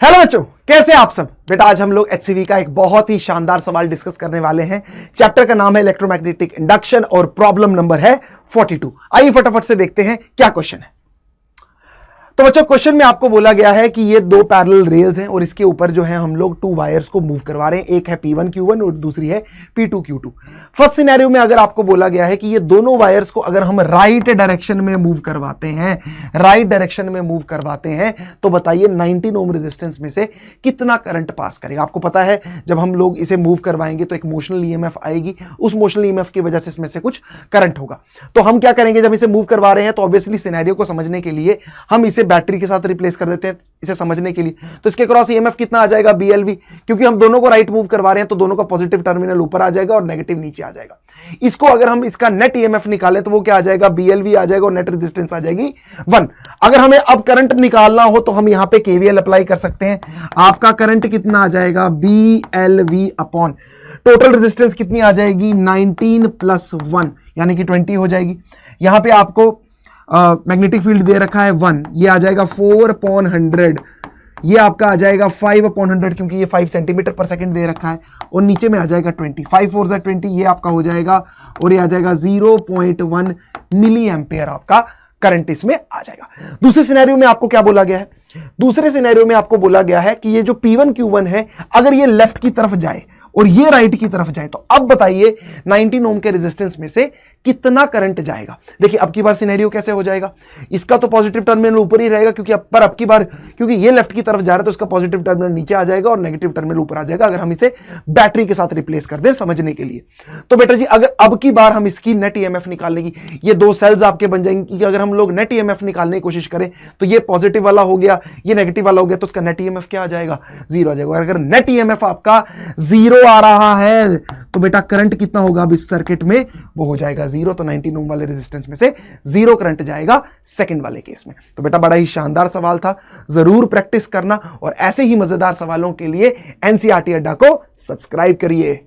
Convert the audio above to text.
Hello बच्चों, कैसे आप सब। बेटा आज हम लोग एचसीवी का एक बहुत ही शानदार सवाल डिस्कस करने वाले हैं। चैप्टर का नाम है इलेक्ट्रोमैग्नेटिक इंडक्शन और प्रॉब्लम नंबर है 42। आइए फटाफट से देखते हैं क्या क्वेश्चन है। तो बच्चों क्वेश्चन में आपको बोला गया है कि ये दो पैरेलल रेल्स हैं और इसके ऊपर जो है हम लोग 2 वायर्स को मूव करवा रहे हैं। एक है P1Q1 और दूसरी है P2Q2। फर्स्ट सिनेरियो में अगर आपको बोला गया है कि ये दोनों वायर्स को अगर हम राइट डायरेक्शन में मूव करवाते हैं, तो बताइए 19 ओम रेजिस्टेंस में से कितना करंट पास करेगा। आपको पता है जब हम लोग इसे मूव करवाएंगे तो एक मोशनल ईएमएफ आएगी, उस मोशनल ईएमएफ की वजह से इसमें से कुछ करंट होगा। तो हम क्या करेंगे, जब इसे मूव करवा रहे हैं तो ऑब्वियसली सिनेरियो को समझने के लिए हम इसे बैटरी के साथ रिप्लेस कर देते हैं इसे समझने के लिए। तो इसके क्रॉस ईएमएफ कितना आ जाएगा, BLV, क्योंकि हम दोनों को राइट मूव करवा रहे हैं तो दोनों का पॉजिटिव टर्मिनल ऊपर आ जाएगा और नेगेटिव नीचे आ जाएगा। इसको अगर हम इसका नेट ईएमएफ निकालें तो वो क्या आ जाएगा, BLV आ जाएगा और नेट रेजिस्टेंस आ जाएगी 1। अगर हमें अब करंट निकालना हो तो हम यहां पे KVL अप्लाई कर सकते हैं। आपका करंट कितना आ जाएगा, BLV अपॉन टोटल रेजिस्टेंस कितनी आ जाएगी, 19 + 1 यानी कि 20 हो जाएगी। यहां पे आपको मैग्नेटिक फील्ड दे रखा है 1, ये आ जाएगा 4/100, ये आपका आ जाएगा 5/100 क्योंकि ये 5 सेंटीमीटर पर सेकंड दे रखा है, और नीचे में आ जाएगा 20, 5 4 20, ये आपका हो जाएगा और ये आ जाएगा 0.1 मिली एम्पेयर आपका करंट इसमें आ जाएगा। दूसरे सिनेरियो में आपको क्या बोला गया है, दूसरे सिनेरियो में आपको बोला गया है कि ये जो P1Q1 है अगर ये लेफ्ट की तरफ जाए और ये राइट की तरफ जाए, तो अब बताइए 19 ओम के रेजिस्टेंस में से कितना करंट जाएगा। देखिए अब की बार सिनेरियो कैसे हो जाएगा, इसका तो पॉजिटिव टर्मिनल ऊपर ही रहेगा क्योंकि अब की बार क्योंकि ये लेफ्ट की तरफ जा रहा है तो इसका पॉजिटिव टर्मिनल नीचे आ जाएगा और नेगेटिव टर्मिनल ऊपर आ जाएगा अगर हम इसे बैटरी के साथ रिप्लेस कर दें समझने के लिए। तो बेटा जी अगर अब की बार हम इसकी नेट ईएमएफ निकालने की, ये दो सेल्स आपके बन जाएंगे कि अगर हम लोग नेट ईएमएफ निकालने की कोशिश करें तो ये पॉजिटिव वाला हो गया, ये नेगेटिव वाला हो गया, तो उसका नेट ईएमएफ क्या आ जाएगा, 0 आ जाएगा। अगर नेट ईएमएफ आपका 0 आ रहा है तो बेटा करंट कितना होगा अब इस सर्किट में, वो हो जाएगा 0। तो 19 ओम वाले रेजिस्टेंस में से 0 करंट जाएगा सेकंड वाले केस में। तो बेटा बड़ा ही शानदार सवाल था, जरूर प्रैक्टिस करना और ऐसे ही मजेदार सवालों के लिए एनसीईआरटी अड्डा को सब्सक्राइब करिए।